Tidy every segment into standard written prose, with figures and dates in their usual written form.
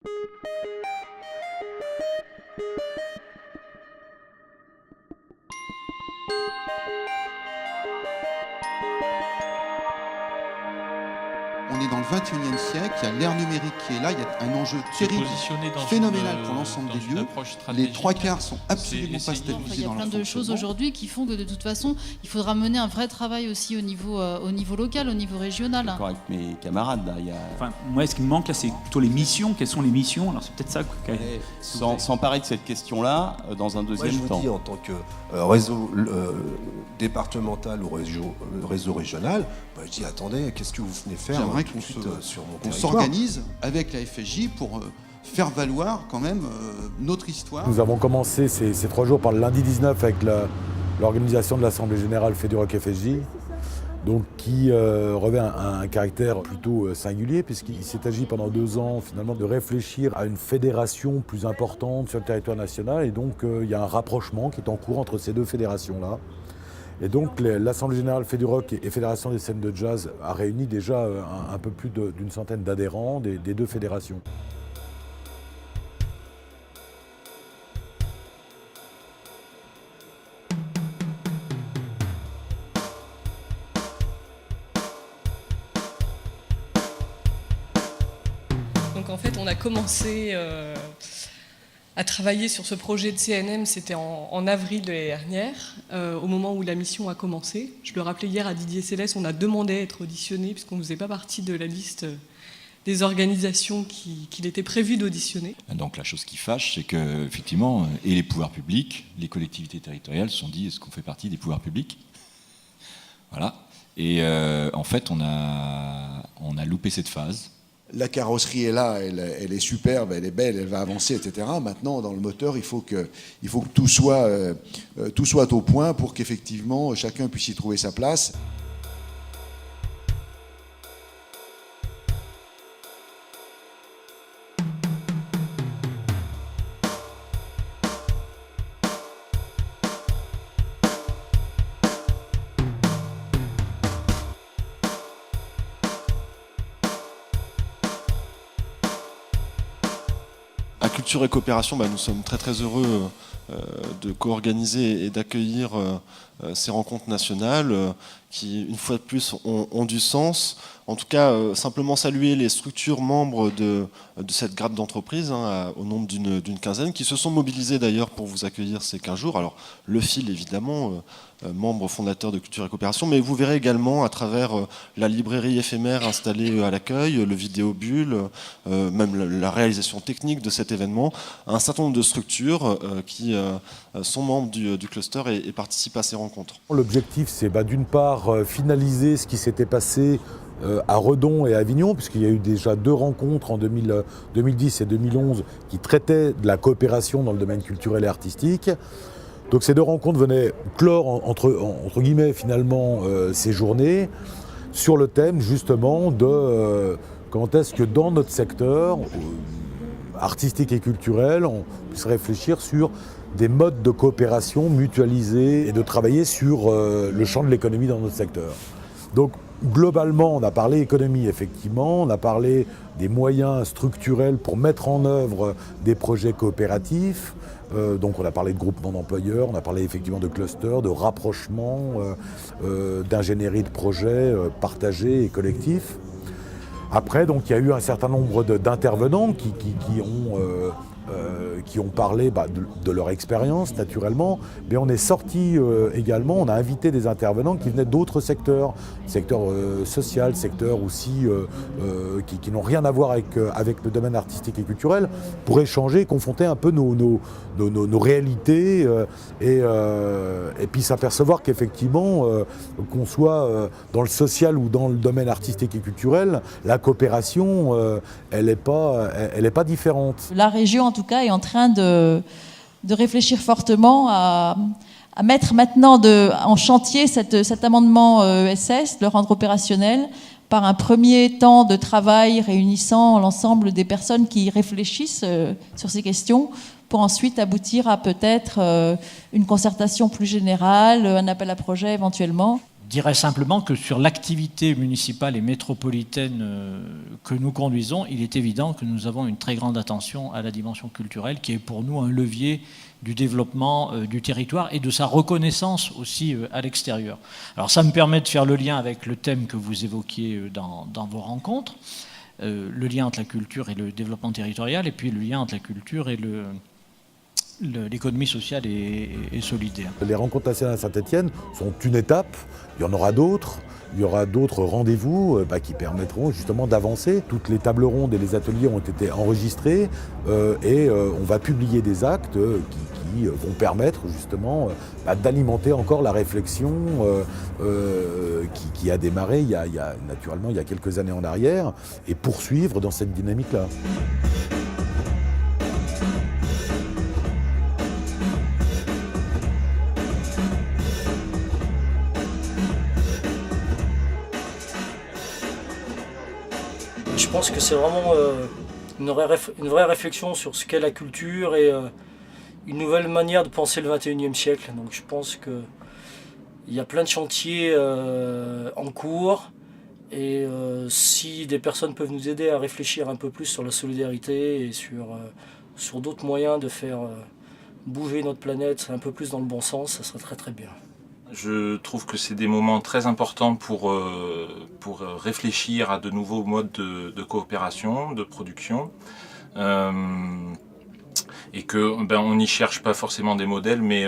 On est dans le 21e siècle, il y a l'ère numérique qui est là, il y a un enjeu terrible, phénoménal pour l'ensemble des lieux. Les trois quarts sont absolument pas stabilisés dans leur fonctionnement. Il y a plein de choses aujourd'hui qui font que de toute façon, il faudra mener un vrai travail aussi au niveau local, au niveau régional. D'accord avec mes camarades là. Enfin, moi, ce qui me manque là, c'est plutôt les missions. Quelles sont les missions? Alors c'est peut-être ça. S'emparer de cette question-là dans un deuxième temps. Moi, je vous dis, en tant que réseau départemental ou réseau régional, je dis attendez, qu'est-ce que vous venez faire sur mon territoire? On s'organise avec la FSJ pour faire valoir quand même notre histoire. Nous avons commencé ces 3 jours par le lundi 19 avec l'organisation de l'Assemblée Générale FEDUROC FSJ, donc qui revêt un caractère plutôt singulier, puisqu'il s'est agi pendant 2 ans finalement de réfléchir à une fédération plus importante sur le territoire national, et donc il y a un rapprochement qui est en cours entre ces 2 fédérations-là. Et donc l'Assemblée Générale FEDUROC et Fédération des scènes de jazz a réuni déjà un peu plus d'une centaine d'adhérents des 2 fédérations. Donc en fait on a commencé à travailler sur ce projet de CNM, c'était en avril de l'année dernière, au moment où la mission a commencé. Je le rappelais hier à Didier Célès, on a demandé à être auditionné, puisqu'on ne faisait pas partie de la liste des organisations qu'il était prévu d'auditionner. Donc la chose qui fâche, c'est qu'effectivement, et les pouvoirs publics, les collectivités territoriales se sont dit, est-ce qu'on fait partie des pouvoirs publics? Voilà. Et en fait, on a loupé cette phase. La carrosserie est là, elle est superbe, elle est belle, elle va avancer, etc. Maintenant, dans le moteur, il faut que tout soit au point pour qu'effectivement chacun puisse y trouver sa place. À Culture et Coopération, nous sommes très très heureux de co-organiser et d'accueillir ces rencontres nationales qui, une fois de plus, ont du sens. En tout cas, simplement saluer les structures membres de cette grappe d'entreprise, au nombre d'une quinzaine, qui se sont mobilisées d'ailleurs pour vous accueillir ces 15 jours. Alors, le fil, évidemment, membre fondateur de Culture et Coopération, mais vous verrez également à travers la librairie éphémère installée à l'accueil, le vidéobulle, même la réalisation technique de cet événement, un certain nombre de structures qui sont membres du cluster et participent à ces rencontres. L'objectif, c'est d'une part finaliser ce qui s'était passé à Redon et à Avignon, puisqu'il y a eu déjà 2 rencontres en 2010 et 2011 qui traitaient de la coopération dans le domaine culturel et artistique. Donc ces 2 rencontres venaient clore entre guillemets finalement ces journées sur le thème justement de comment est-ce que dans notre secteur artistique et culturel, on puisse réfléchir sur des modes de coopération mutualisés et de travailler sur le champ de l'économie dans notre secteur. Donc globalement, on a parlé économie, effectivement, on a parlé des moyens structurels pour mettre en œuvre des projets coopératifs, donc on a parlé de groupement d'employeurs, on a parlé effectivement de clusters, de rapprochement, d'ingénierie de projets partagés et collectifs. Après, donc, il y a eu un certain nombre d'intervenants qui ont parlé de leur expérience, naturellement, mais on est sorti également, on a invité des intervenants qui venaient d'autres secteurs, secteur social, secteur aussi qui n'ont rien à voir avec le domaine artistique et culturel, pour échanger, confronter un peu nos réalités et puis s'apercevoir qu'effectivement, qu'on soit dans le social ou dans le domaine artistique et culturel, la coopération, elle n'est pas différente. La région, en tout cas, est en train de réfléchir fortement à mettre maintenant en chantier cet amendement ESS, le rendre opérationnel, par un premier temps de travail réunissant l'ensemble des personnes qui réfléchissent sur ces questions, pour ensuite aboutir à peut-être une concertation plus générale, un appel à projet éventuellement. dirais simplement que sur l'activité municipale et métropolitaine que nous conduisons, il est évident que nous avons une très grande attention à la dimension culturelle, qui est pour nous un levier du développement du territoire et de sa reconnaissance aussi à l'extérieur. Alors ça me permet de faire le lien avec le thème que vous évoquiez dans vos rencontres, le lien entre la culture et le développement territorial, et puis le lien entre la culture et l'économie sociale et solidaire. Les rencontres nationales à Saint-Étienne sont une étape, il y en aura d'autres. Il y aura d'autres rendez-vous qui permettront justement d'avancer. Toutes les tables rondes et les ateliers ont été enregistrés et on va publier des actes qui vont permettre justement d'alimenter encore la réflexion qui a démarré naturellement il y a quelques années en arrière et poursuivre dans cette dynamique-là. Je pense que c'est vraiment une vraie réflexion sur ce qu'est la culture et une nouvelle manière de penser le XXIe siècle. Donc je pense qu'il y a plein de chantiers en cours et si des personnes peuvent nous aider à réfléchir un peu plus sur la solidarité et sur d'autres moyens de faire bouger notre planète un peu plus dans le bon sens, ça serait très très bien. Je trouve que c'est des moments très importants pour réfléchir à de nouveaux modes de coopération, de production. Et qu'on n'y cherche pas forcément des modèles, mais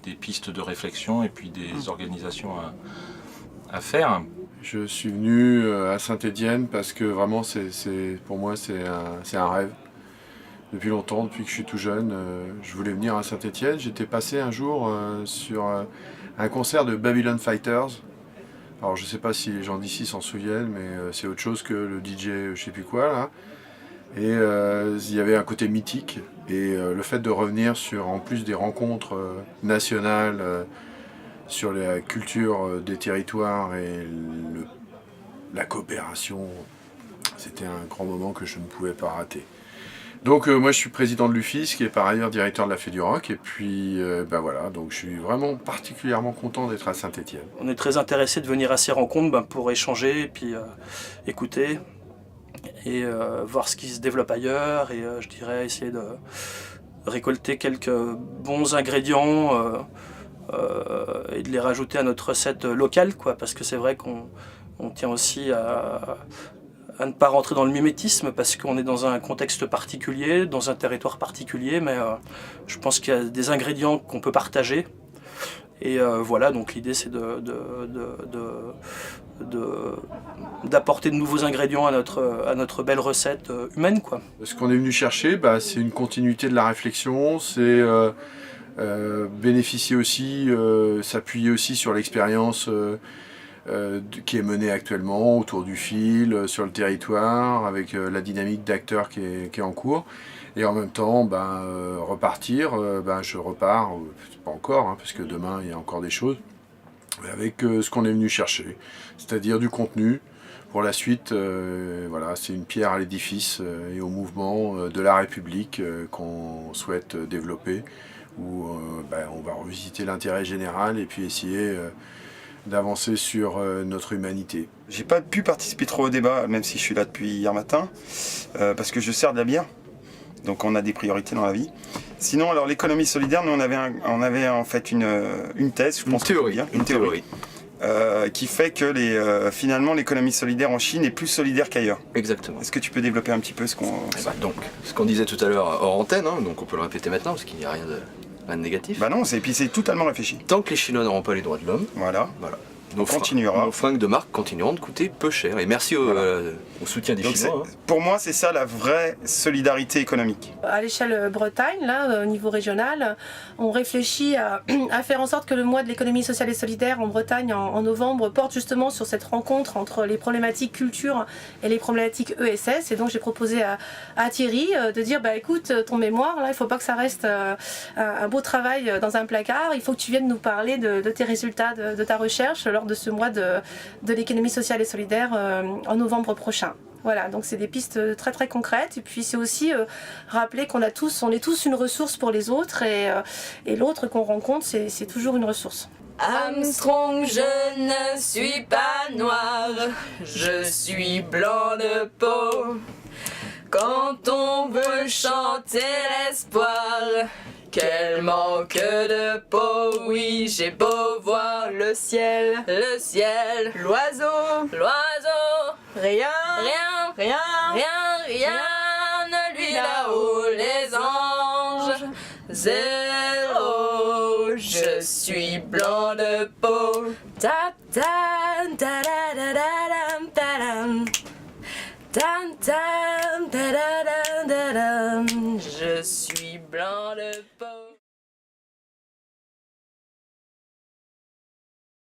des pistes de réflexion et puis des organisations à faire. Je suis venu à Saint-Étienne parce que vraiment, pour moi, c'est un rêve. Depuis longtemps, depuis que je suis tout jeune, je voulais venir à Saint-Étienne. J'étais passé un jour sur un concert de Babylon Fighters. Alors je ne sais pas si les gens d'ici s'en souviennent, mais c'est autre chose que le DJ je sais plus quoi là. Et il y avait un côté mythique. Et le fait de revenir sur en plus des rencontres nationales sur la culture des territoires et la coopération, c'était un grand moment que je ne pouvais pas rater. Donc moi je suis président de l'UFIS, qui est par ailleurs directeur de la Fée du Rock, et puis voilà, donc je suis vraiment particulièrement content d'être à Saint-Étienne. On est très intéressé de venir à ces rencontres pour échanger, et puis écouter, et voir ce qui se développe ailleurs, et je dirais essayer de récolter quelques bons ingrédients et de les rajouter à notre recette locale, quoi, parce que c'est vrai qu'on tient aussi à ne pas rentrer dans le mimétisme parce qu'on est dans un contexte particulier, dans un territoire particulier, mais je pense qu'il y a des ingrédients qu'on peut partager. Et voilà, donc l'idée c'est d'apporter de nouveaux ingrédients à notre belle recette humaine, quoi. Ce qu'on est venu chercher, c'est une continuité de la réflexion, c'est bénéficier aussi, s'appuyer aussi sur l'expérience qui est menée actuellement autour du fil, sur le territoire, avec la dynamique d'acteurs qui est en cours. Et en même temps, repartir, je repars, pas encore, hein, parce que demain il y a encore des choses, avec ce qu'on est venu chercher, c'est-à-dire du contenu. Pour la suite, voilà, c'est une pierre à l'édifice et au mouvement de la République qu'on souhaite développer, où on va revisiter l'intérêt général et puis essayer d'avancer sur notre humanité. J'ai pas pu participer trop au débat, même si je suis là depuis hier matin, parce que je sers de la bière, donc on a des priorités dans la vie. Sinon, alors l'économie solidaire, nous on avait en fait une thèse, je pense une théorie. Qui fait que finalement l'économie solidaire en Chine est plus solidaire qu'ailleurs. Exactement. Est-ce que tu peux développer un petit peu ce qu'on... Donc, ce qu'on disait tout à l'heure hors antenne, hein, donc on peut le répéter maintenant parce qu'il n'y a rien de négatif. Bah non, puis c'est totalement réfléchi. Tant que les Chinois n'auront pas les droits de l'homme, voilà. Nos fringues de marque continueront de coûter peu cher. Et merci au soutien des Chinois. Pour moi, c'est ça la vraie solidarité économique. À l'échelle Bretagne, là, au niveau régional, on réfléchit à faire en sorte que le mois de l'économie sociale et solidaire en Bretagne, en novembre, porte justement sur cette rencontre entre les problématiques culture et les problématiques ESS. Et donc j'ai proposé à Thierry de dire, écoute, ton mémoire, là, il ne faut pas que ça reste un beau travail dans un placard. Il faut que tu viennes nous parler de tes résultats, de ta recherche lors de ce mois de l'économie sociale et solidaire en novembre prochain. Voilà, donc c'est des pistes très très concrètes, et puis c'est aussi rappeler on est tous une ressource pour les autres, et l'autre qu'on rencontre, c'est toujours une ressource. Armstrong, je ne suis pas noir, je suis blanc de peau. Quand on veut chanter l'espoir, quel manque de peau. Oui, j'ai beau voir le ciel, l'oiseau, rien, ne lui là-haut, les anges, zéro, je suis blanc de peau. Ta ta ta da da da da da. Tam, tam, ta da da da da. Je suis blanc de